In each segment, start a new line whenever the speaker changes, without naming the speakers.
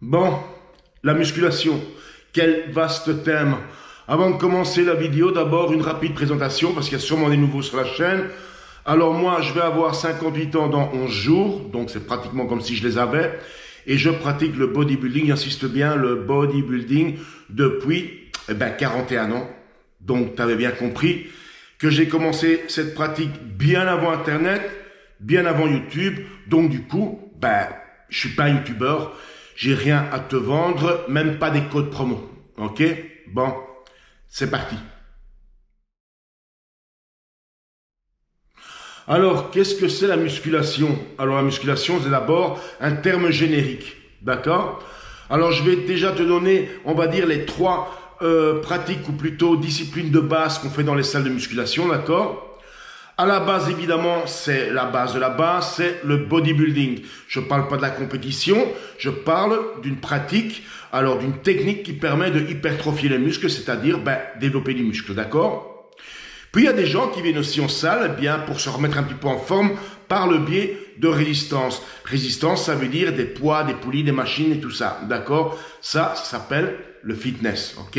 Bon, la musculation, quel vaste thème. Avant de commencer la vidéo, d'abord une rapide présentation parce qu'il y a sûrement des nouveaux sur la chaîne. Alors moi, je vais avoir 58 ans dans 11 jours, donc c'est pratiquement comme si je les avais. Et je pratique le bodybuilding, j'insiste bien, le bodybuilding depuis 41 ans. Donc tu avais bien compris que j'ai commencé cette pratique bien avant Internet, bien avant YouTube. Donc du coup, je suis pas un YouTuber. J'ai rien à te vendre, même pas des codes promo. Ok? Bon, c'est parti. Alors, qu'est-ce que c'est la musculation? Alors, la musculation, c'est d'abord un terme générique. D'accord? Alors, je vais déjà te donner, on va dire, les trois pratiques ou plutôt disciplines de base qu'on fait dans les salles de musculation. D'accord? À la base, évidemment, c'est la base de la base, c'est le bodybuilding. Je ne parle pas de la compétition, je parle d'une pratique, alors d'une technique qui permet de hypertrophier les muscles, c'est-à-dire développer du muscle, d'accord? Puis il y a des gens qui viennent aussi en salle pour se remettre un petit peu en forme par le biais de résistance. Résistance, ça veut dire des poids, des poulies, des machines et tout ça, d'accord? Ça s'appelle le fitness, ok?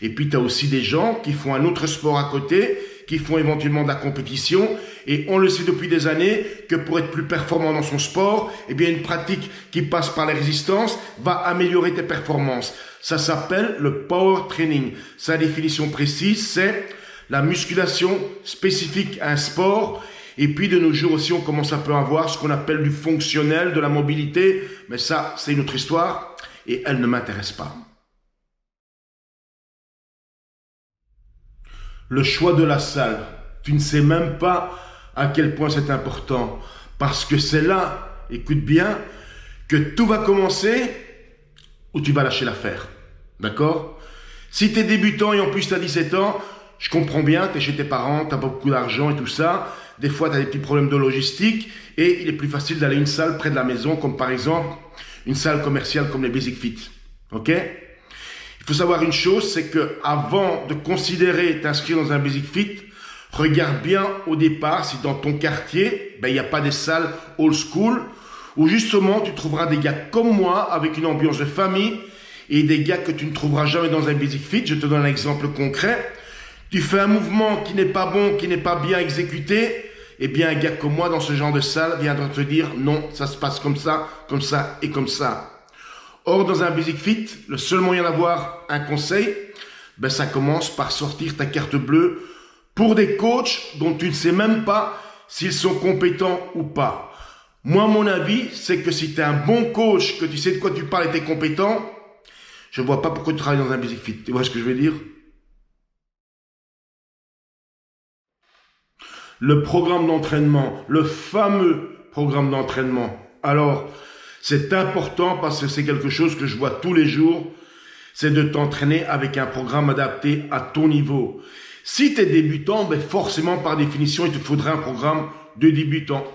Et puis tu as aussi des gens qui font un autre sport à côté, qui font éventuellement de la compétition, et on le sait depuis des années que pour être plus performant dans son sport, une pratique qui passe par la résistance va améliorer tes performances. Ça s'appelle le power training. Sa définition précise, c'est la musculation spécifique à un sport. Et puis de nos jours aussi, on commence à peu avoir ce qu'on appelle du fonctionnel, de la mobilité, mais ça, c'est une autre histoire, et elle ne m'intéresse pas. Le choix de la salle, tu ne sais même pas à quel point c'est important. Parce que c'est là, écoute bien, que tout va commencer ou tu vas lâcher l'affaire. D'accord? Si tu es débutant et en plus tu as 17 ans, je comprends bien, tu es chez tes parents, tu n'as pas beaucoup d'argent et tout ça. Des fois, tu as des petits problèmes de logistique et il est plus facile d'aller à une salle près de la maison, comme par exemple une salle commerciale comme les Basic Fit. Ok? Il faut savoir une chose, c'est que avant de considérer t'inscrire dans un Basic Fit, regarde bien au départ si dans ton quartier, il n'y a pas des salles old school où justement tu trouveras des gars comme moi avec une ambiance de famille et des gars que tu ne trouveras jamais dans un Basic Fit. Je te donne un exemple concret. Tu fais un mouvement qui n'est pas bon, qui n'est pas bien exécuté, un gars comme moi dans ce genre de salle viendra te dire non, ça se passe comme ça et comme ça. Or, dans un Basic Fit, le seul moyen d'avoir un conseil, ça commence par sortir ta carte bleue pour des coachs dont tu ne sais même pas s'ils sont compétents ou pas. Moi, mon avis, c'est que si tu es un bon coach, que tu sais de quoi tu parles et tu es compétent, je ne vois pas pourquoi tu travailles dans un Basic Fit. Tu vois ce que je veux dire? Le programme d'entraînement, le fameux programme d'entraînement. Alors, c'est important parce que c'est quelque chose que je vois tous les jours, c'est de t'entraîner avec un programme adapté à ton niveau. Si tu es débutant, forcément par définition, il te faudra un programme de débutant.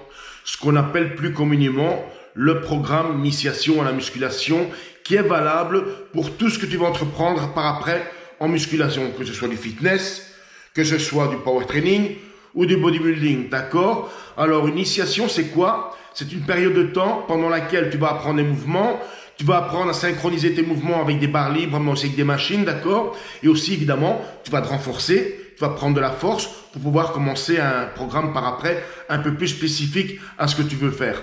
Ce qu'on appelle plus communément le programme d'initiation à la musculation qui est valable pour tout ce que tu vas entreprendre par après en musculation, que ce soit du fitness, que ce soit du power training ou du bodybuilding, d'accord? Alors, une initiation, c'est quoi? C'est une période de temps pendant laquelle tu vas apprendre des mouvements, tu vas apprendre à synchroniser tes mouvements avec des barres libres, mais aussi avec des machines, d'accord? Et aussi, évidemment, tu vas te renforcer, tu vas prendre de la force pour pouvoir commencer un programme par après un peu plus spécifique à ce que tu veux faire.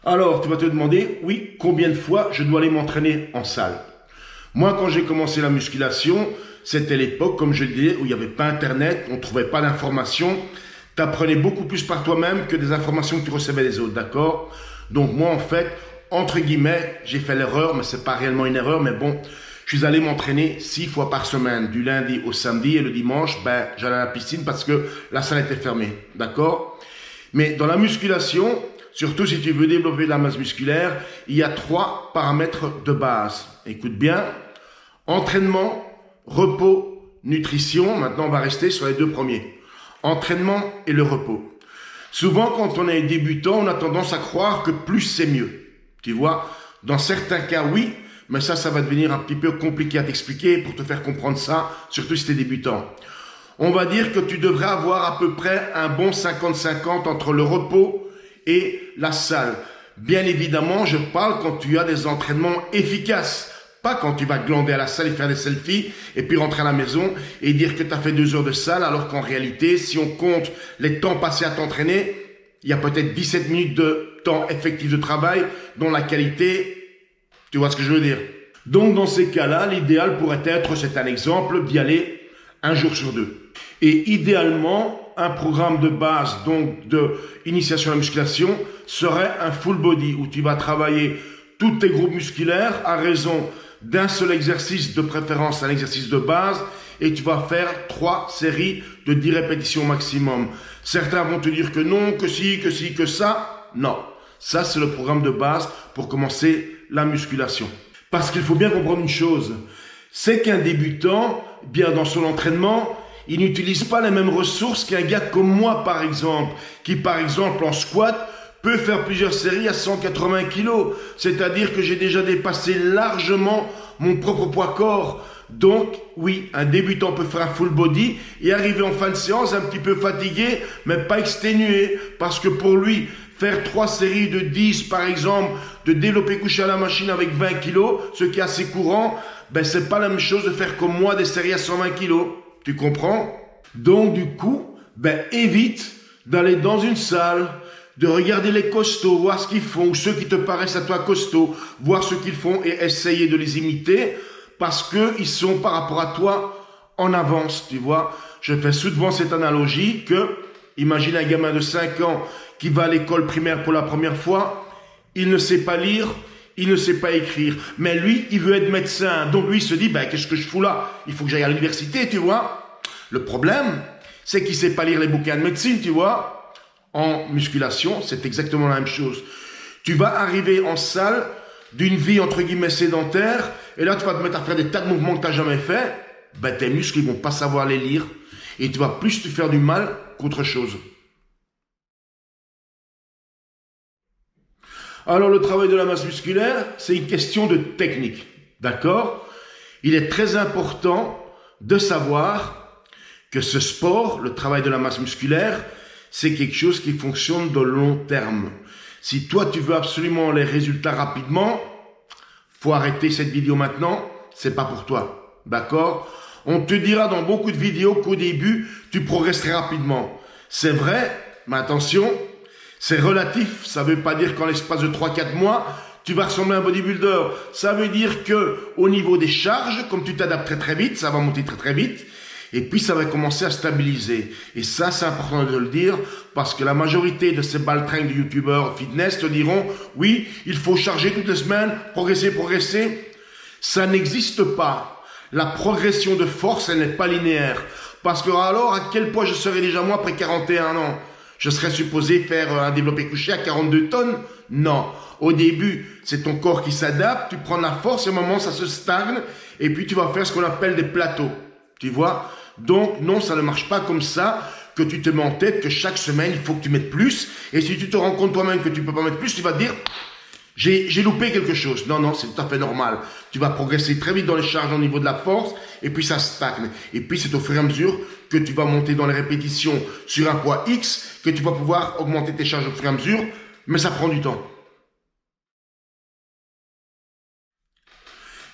Alors, tu vas te demander, oui, combien de fois je dois aller m'entraîner en salle? Moi, quand j'ai commencé la musculation, c'était l'époque, comme je le disais, où il n'y avait pas Internet, on ne trouvait pas d'informations. Tu apprenais beaucoup plus par toi-même que des informations que tu recevais des autres, d'accord? Donc moi, en fait, entre guillemets, j'ai fait l'erreur, mais c'est pas réellement une erreur, mais bon, je suis allé m'entraîner 6 fois par semaine, du lundi au samedi, et le dimanche, j'allais à la piscine parce que la salle était fermée, d'accord? Mais dans la musculation, surtout si tu veux développer de la masse musculaire, il y a 3 paramètres de base. Écoute bien, entraînement, repos, nutrition. Maintenant, on va rester sur les 2 premiers. Entraînement et le repos. Souvent, quand on est débutant, on a tendance à croire que plus c'est mieux. Tu vois, dans certains cas, oui, mais ça va devenir un petit peu compliqué à t'expliquer pour te faire comprendre ça, surtout si tu es débutant. On va dire que tu devrais avoir à peu près un bon 50-50 entre le repos et la salle. Bien évidemment, je parle quand tu as des entraînements efficaces. Pas quand tu vas glander à la salle et faire des selfies et puis rentrer à la maison et dire que tu as fait 2 heures de salle alors qu'en réalité, si on compte les temps passés à t'entraîner, il y a peut-être 17 minutes de temps effectif de travail dont la qualité, tu vois ce que je veux dire. Donc dans ces cas-là, l'idéal pourrait être, c'est un exemple, d'y aller 1 jour sur 2. Et idéalement, un programme de base, donc de initiation à la musculation, serait un full body où tu vas travailler tous tes groupes musculaires à raison d'un seul exercice, de préférence un exercice de base, et tu vas faire 3 séries de 10 répétitions maximum. Certains vont te dire que non, que si, que ça. Non, ça c'est le programme de base pour commencer la musculation. Parce qu'il faut bien comprendre une chose, c'est qu'un débutant, bien dans son entraînement, il n'utilise pas les mêmes ressources qu'un gars comme moi par exemple, qui par exemple en squat peut faire plusieurs séries à 180 kg. C'est-à-dire que j'ai déjà dépassé largement mon propre poids corps. Donc, oui, un débutant peut faire un full body et arriver en fin de séance un petit peu fatigué, mais pas exténué. Parce que pour lui, faire 3 séries de 10, par exemple, de développer couché à la machine avec 20 kg, ce qui est assez courant, ben c'est pas la même chose de faire comme moi des séries à 120 kg. Tu comprends? Donc, du coup, ben évite d'aller dans une salle, de regarder les costauds, voir ce qu'ils font, ou ceux qui te paraissent à toi costauds, voir ce qu'ils font et essayer de les imiter, parce qu'ils sont par rapport à toi en avance, tu vois. Je fais souvent cette analogie que, imagine un gamin de 5 ans qui va à l'école primaire pour la première fois, il ne sait pas lire, il ne sait pas écrire, mais lui, il veut être médecin, donc lui, il se dit, ben, qu'est-ce que je fous là? Il faut que j'aille à l'université, tu vois. Le problème, c'est qu'il ne sait pas lire les bouquins de médecine, tu vois. En musculation, c'est exactement la même chose. Tu vas arriver en salle d'une vie entre guillemets sédentaire et là tu vas te mettre à faire des tas de mouvements que tu n'as jamais fait. Ben, tes muscles ne vont pas savoir les lire et tu vas plus te faire du mal qu'autre chose. Alors le travail de la masse musculaire, c'est une question de technique. D'accord? Il est très important de savoir que ce sport, le travail de la masse musculaire, c'est quelque chose qui fonctionne de long terme. Si toi, tu veux absolument les résultats rapidement, faut arrêter cette vidéo maintenant, c'est pas pour toi. D'accord? On te dira dans beaucoup de vidéos qu'au début, tu progresserais rapidement. C'est vrai, mais attention, c'est relatif. Ça veut pas dire qu'en l'espace de 3-4 mois, tu vas ressembler à un bodybuilder. Ça veut dire que au niveau des charges, comme tu t'adaptes très très vite, ça va monter très très vite. Et puis, ça va commencer à stabiliser. Et ça, c'est important de le dire parce que la majorité de ces baltringues de youtubeurs fitness te diront « Oui, il faut charger toutes les semaines, progresser, progresser. » Ça n'existe pas. La progression de force, elle n'est pas linéaire. Parce que alors, à quel point je serais déjà moi après 41 ans? Je serais supposé faire un développé couché à 42 tonnes? Non. Au début, c'est ton corps qui s'adapte, tu prends la force et à un moment, ça se stagne. Et puis, tu vas faire ce qu'on appelle des plateaux. Tu vois? Donc, non, ça ne marche pas comme ça, que tu te mets en tête que chaque semaine, il faut que tu mettes plus. Et si tu te rends compte toi-même que tu ne peux pas mettre plus, tu vas te dire, j'ai loupé quelque chose. Non, non, c'est tout à fait normal. Tu vas progresser très vite dans les charges au niveau de la force, et puis ça stagne. Et puis, c'est au fur et à mesure que tu vas monter dans les répétitions sur un poids X, que tu vas pouvoir augmenter tes charges au fur et à mesure, mais ça prend du temps.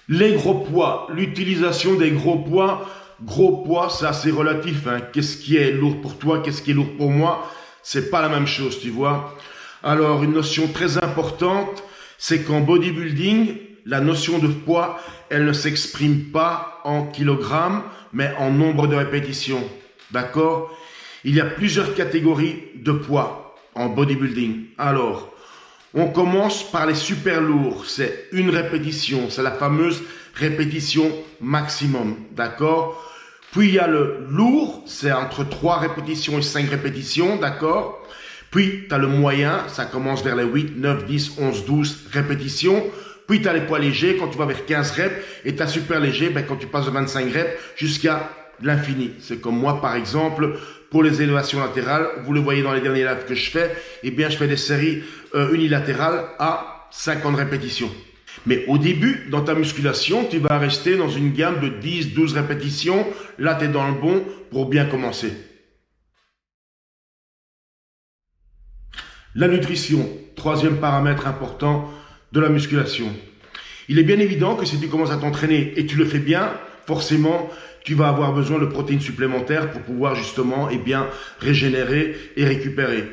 Les gros poids, l'utilisation des gros poids, c'est assez relatif. Hein. Qu'est-ce qui est lourd pour toi, qu'est-ce qui est lourd pour moi? C'est pas la même chose, tu vois. Alors, une notion très importante, c'est qu'en bodybuilding, la notion de poids, elle ne s'exprime pas en kilogrammes, mais en nombre de répétitions. D'accord? Il y a plusieurs catégories de poids en bodybuilding. Alors, on commence par les super lourds, c'est une répétition, c'est la fameuse répétition maximum, d'accord? Puis il y a le lourd, c'est entre 3 répétitions et 5 répétitions, d'accord? Puis tu as le moyen, ça commence vers les 8, 9, 10, 11, 12 répétitions. Puis tu as les poids légers, quand tu vas vers 15 reps, et tu as super léger, ben, quand tu passes de 25 reps jusqu'à l'infini. C'est comme moi par exemple, pour les élévations latérales, vous le voyez dans les derniers lives que je fais, eh bien je fais des séries unilatérales à 50 répétitions. Mais au début, dans ta musculation, tu vas rester dans une gamme de 10, 12 répétitions. Là, tu es dans le bon pour bien commencer. La nutrition, troisième paramètre important de la musculation. Il est bien évident que si tu commences à t'entraîner et tu le fais bien, forcément, tu vas avoir besoin de protéines supplémentaires pour pouvoir justement régénérer et récupérer.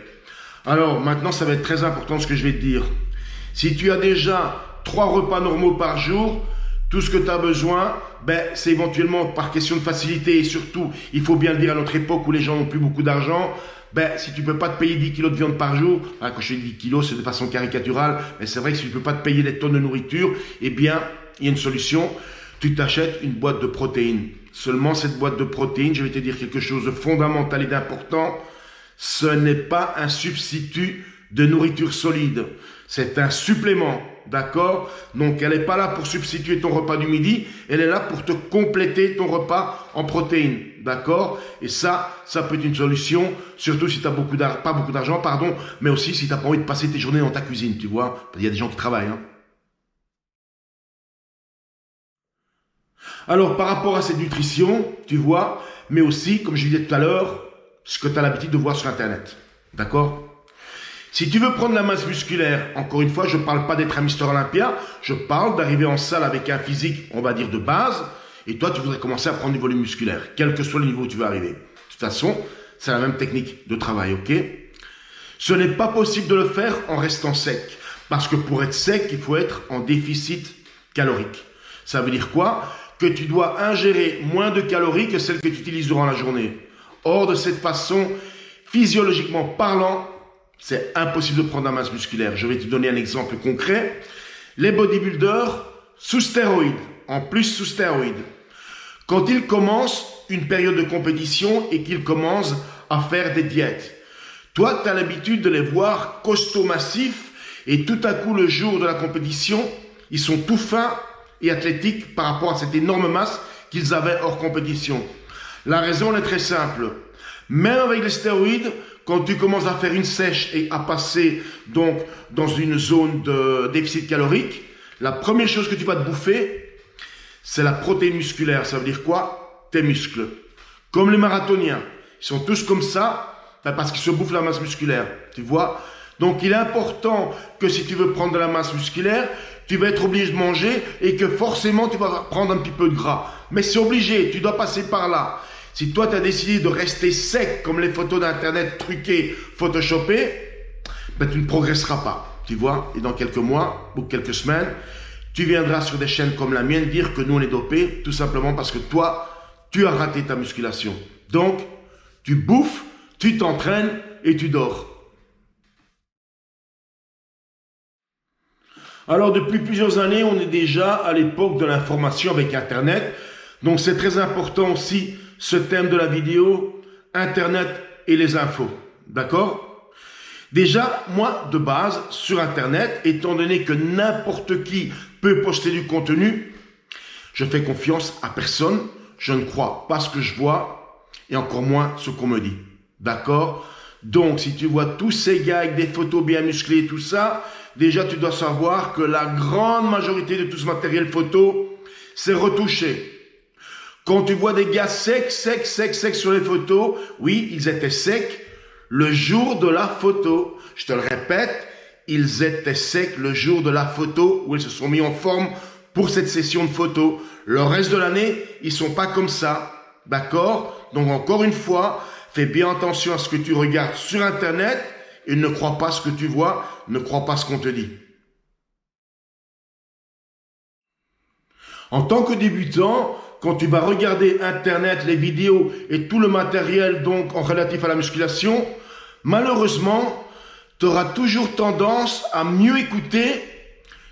Alors maintenant, ça va être très important ce que je vais te dire. Si tu as déjà 3 repas normaux par jour, tout ce que tu as besoin, c'est éventuellement par question de facilité et surtout, il faut bien le dire à notre époque où les gens n'ont plus beaucoup d'argent, si tu ne peux pas te payer 10 kilos de viande par jour, quand je dis 10 kilos, c'est de façon caricaturale, mais c'est vrai que si tu ne peux pas te payer des tonnes de nourriture, il y a une solution, tu t'achètes une boîte de protéines. Seulement cette boîte de protéines, je vais te dire quelque chose de fondamental et d'important, ce n'est pas un substitut de nourriture solide, c'est un supplément, d'accord? Donc elle n'est pas là pour substituer ton repas du midi, elle est là pour te compléter ton repas en protéines, d'accord? Et ça peut être une solution, surtout si tu n'as pas beaucoup d'argent, mais aussi si tu n'as pas envie de passer tes journées dans ta cuisine, tu vois? Il y a des gens qui travaillent, hein. Alors par rapport à cette nutrition, tu vois, mais aussi, comme je disais tout à l'heure, ce que tu as l'habitude de voir sur Internet, d'accord? Si tu veux prendre la masse musculaire, encore une fois, je ne parle pas d'être un Mister Olympia, je parle d'arriver en salle avec un physique, on va dire, de base, et toi, tu voudrais commencer à prendre du volume musculaire, quel que soit le niveau où tu veux arriver. De toute façon, c'est la même technique de travail, ok? Ce n'est pas possible de le faire en restant sec, parce que pour être sec, il faut être en déficit calorique. Ça veut dire quoi? Que tu dois ingérer moins de calories que celles que tu utilises durant la journée. Or, de cette façon, physiologiquement parlant, c'est impossible de prendre la masse musculaire. Je vais te donner un exemple concret. Les bodybuilders sous stéroïdes, en plus sous stéroïdes, quand ils commencent une période de compétition et qu'ils commencent à faire des diètes, toi, tu as l'habitude de les voir costauds massifs et tout à coup, le jour de la compétition, ils sont tout fins et athlétiques par rapport à cette énorme masse qu'ils avaient hors compétition. La raison est très simple. Même avec les stéroïdes, quand tu commences à faire une sèche et à passer donc dans une zone de déficit calorique, la première chose que tu vas te bouffer, c'est la protéine musculaire. Ça veut dire quoi? Tes muscles. Comme les marathoniens. Ils sont tous comme ça parce qu'ils se bouffent la masse musculaire. Tu vois? Donc il est important que si tu veux prendre de la masse musculaire, tu vas être obligé de manger et que forcément tu vas prendre un petit peu de gras. Mais c'est obligé, tu dois passer par là. Si toi tu as décidé de rester sec comme les photos d'internet truquées, photoshopées, tu ne progresseras pas, tu vois. Et dans quelques mois ou quelques semaines, tu viendras sur des chaînes comme la mienne dire que nous on est dopés, tout simplement parce que toi, tu as raté ta musculation. Donc, tu bouffes, tu t'entraînes et tu dors. Alors depuis plusieurs années, on est déjà à l'époque de l'information avec Internet. Donc c'est très important aussi ce thème de la vidéo, Internet et les infos. D'accord? Déjà, moi, de base, sur Internet, étant donné que n'importe qui peut poster du contenu, je fais confiance à personne. Je ne crois pas ce que je vois et encore moins ce qu'on me dit. D'accord? Donc, si tu vois tous ces gars avec des photos bien musclées et tout ça, déjà, tu dois savoir que la grande majorité de tout ce matériel photo, c'est retouché. Quand tu vois des gars secs sur les photos, oui, ils étaient secs le jour de la photo. Je te le répète, ils étaient secs le jour de la photo où ils se sont mis en forme pour cette session de photo. Le reste de l'année, ils sont pas comme ça. D'accord? Donc, encore une fois, fais bien attention à ce que tu regardes sur Internet et ne crois pas ce que tu vois, ne crois pas ce qu'on te dit. En tant que débutant, quand tu vas regarder Internet, les vidéos et tout le matériel donc en relatif à la musculation, malheureusement, tu auras toujours tendance à mieux écouter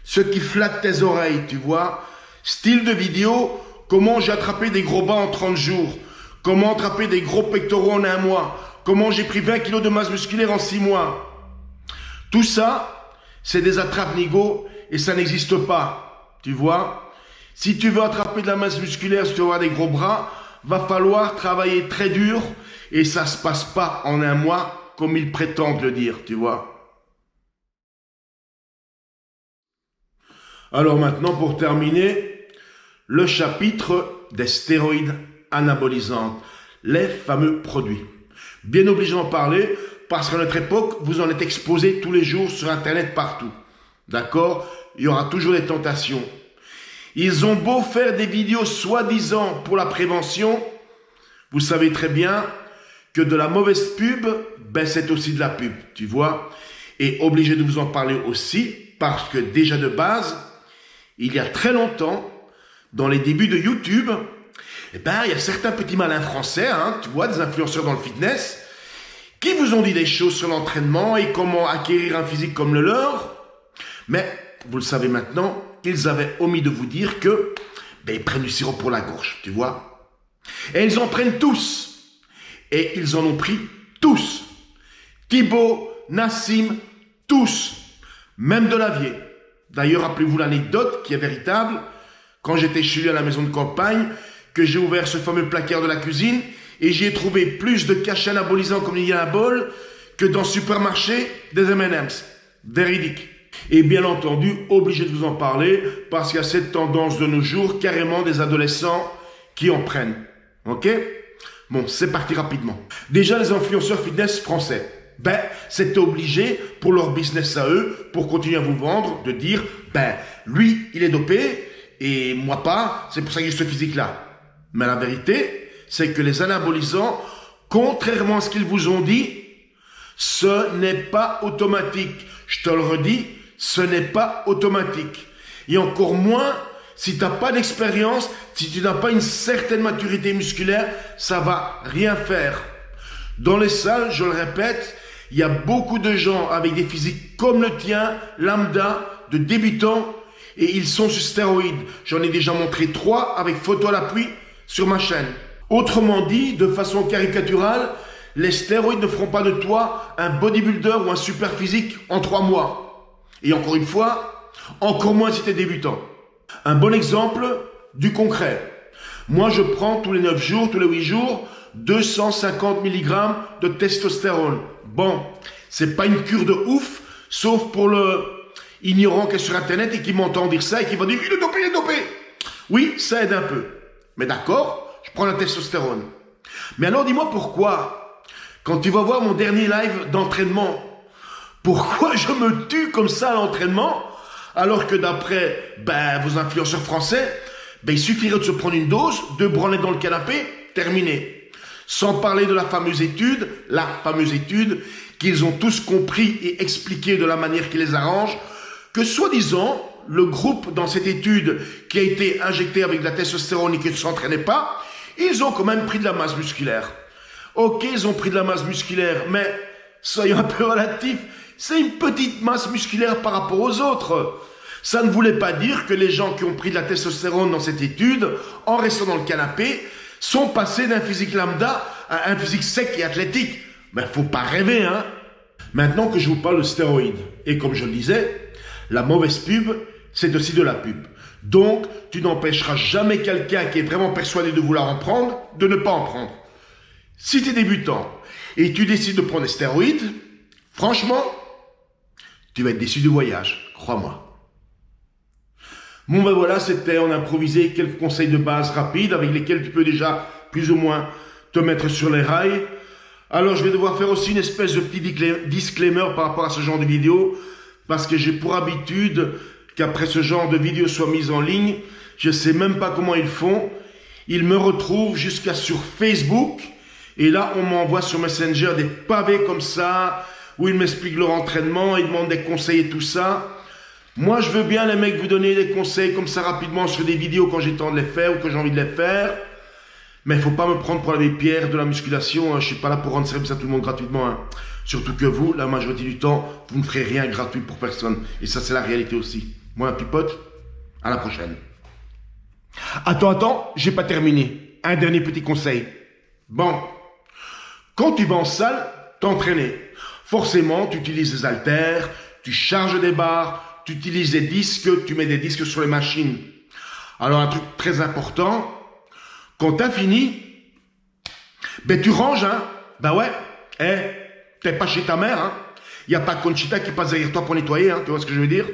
ce qui flatte tes oreilles, tu vois. Style de vidéo, comment j'ai attrapé des gros bas en 30 jours, comment attraper des gros pectoraux en 1 mois, comment j'ai pris 20 kilos de masse musculaire en 6 mois. Tout ça, c'est des attrape-nigo et ça n'existe pas, tu vois. Si tu veux attraper de la masse musculaire, si tu veux avoir des gros bras, va falloir travailler très dur et ça ne se passe pas en 1 mois comme ils prétendent le dire, tu vois. Alors maintenant, pour terminer, le chapitre des stéroïdes anabolisantes, les fameux produits. Bien obligé d'en parler parce qu'à notre époque, vous en êtes exposé tous les jours sur Internet partout. D'accord? Il y aura toujours des tentations. Ils ont beau faire des vidéos soi-disant pour la prévention, vous savez très bien que de la mauvaise pub, ben c'est aussi de la pub, tu vois. Et obligé de vous en parler aussi, parce que déjà de base, il y a très longtemps, dans les débuts de YouTube, eh ben, il y a certains petits malins français, hein, tu vois, des influenceurs dans le fitness, qui vous ont dit des choses sur l'entraînement et comment acquérir un physique comme le leur. Mais, vous le savez maintenant, ils avaient omis de vous dire que, ben, ils prennent du sirop pour la gorge, tu vois. Et ils en prennent tous. Et ils en ont pris tous. Thibaut, Nassim, tous. Même Delavier. D'ailleurs, rappelez-vous l'anecdote qui est véritable. Quand j'étais chez lui à la maison de campagne, que j'ai ouvert ce fameux placard de la cuisine et j'y ai trouvé plus de cachets anabolisants comme il y a un bol que dans le supermarché des M&M's. Véridique. Et bien entendu, obligé de vous en parler parce qu'il y a cette tendance de nos jours, carrément des adolescents qui en prennent. Ok? Bon, c'est parti rapidement. Déjà, les influenceurs fitness français. Ben, c'était obligé pour leur business à eux, pour continuer à vous vendre, de dire, ben, lui, il est dopé et moi pas, c'est pour ça que j'ai ce physique-là. Mais la vérité, c'est que les anabolisants, contrairement à ce qu'ils vous ont dit, ce n'est pas automatique. Je te le redis, ce n'est pas automatique. Et encore moins, si tu n'as pas d'expérience, si tu n'as pas une certaine maturité musculaire, ça va rien faire. Dans les salles, je le répète, il y a beaucoup de gens avec des physiques comme le tien, lambda, de débutants, et ils sont sur stéroïdes. J'en ai déjà montré 3 avec photo à l'appui sur ma chaîne. Autrement dit, de façon caricaturale, les stéroïdes ne feront pas de toi un bodybuilder ou un super physique en 3 mois. Et encore une fois, encore moins si tu es débutant. Un bon exemple du concret. Moi, je prends tous les 9 jours, tous les 8 jours, 250 mg de testostérone. Bon, c'est pas une cure de ouf, sauf pour le ignorant qui est sur Internet et qui m'entend dire ça et qui va dire « il est dopé, il est dopé ». Oui, ça aide un peu. Mais d'accord, je prends la testostérone. Mais alors, dis-moi pourquoi, quand tu vas voir mon dernier live d'entraînement, pourquoi je me tue comme ça à l'entraînement, alors que d'après vos influenceurs français, il suffirait de se prendre une dose, de branler dans le canapé, terminé. Sans parler de la fameuse étude qu'ils ont tous compris et expliqué de la manière qui les arrange, que soi-disant, le groupe dans cette étude qui a été injecté avec de la testostérone et qui ne s'entraînait pas, ils ont quand même pris de la masse musculaire. Ok, ils ont pris de la masse musculaire, mais soyons un peu relatifs, c'est une petite masse musculaire par rapport aux autres. Ça ne voulait pas dire que les gens qui ont pris de la testostérone dans cette étude, en restant dans le canapé, sont passés d'un physique lambda à un physique sec et athlétique. Mais faut pas rêver, hein. Maintenant que je vous parle de stéroïdes, et comme je le disais, la mauvaise pub, c'est aussi de la pub. Donc, tu n'empêcheras jamais quelqu'un qui est vraiment persuadé de vouloir en prendre, de ne pas en prendre. Si tu es débutant et tu décides de prendre des stéroïdes, franchement, tu vas être déçu du voyage, crois-moi. Bon ben voilà, c'était en improvisé quelques conseils de base rapides avec lesquels tu peux déjà plus ou moins te mettre sur les rails. Alors je vais devoir faire aussi une espèce de petit disclaimer par rapport à ce genre de vidéo parce que j'ai pour habitude qu'après ce genre de vidéo soit mise en ligne, je sais même pas comment ils font. Ils me retrouvent jusqu'à sur Facebook et là on m'envoie sur Messenger des pavés comme ça où ils m'expliquent leur entraînement, ils demandent des conseils et tout ça. Moi, je veux bien, les mecs, vous donner des conseils comme ça rapidement sur des vidéos quand j'ai le temps de les faire ou que j'ai envie de les faire. Mais il ne faut pas me prendre pour l'abbé Pierre de la musculation. Hein. Je ne suis pas là pour rendre service à tout le monde gratuitement. Hein. Surtout que vous, la majorité du temps, vous ne ferez rien gratuit pour personne. Et ça, c'est la réalité aussi. Moi, un pipote, à la prochaine. Attends, j'ai pas terminé. Un dernier petit conseil. Bon, quand tu vas en salle, t'entraîner. Forcément, tu utilises des haltères, tu charges des barres, tu utilises des disques, tu mets des disques sur les machines. Alors un truc très important, quand tu as fini, tu ranges, hein. Ouais, t'es pas chez ta mère, hein. Il n'y a pas Conchita qui passe derrière toi pour nettoyer, hein. Tu vois ce que je veux dire?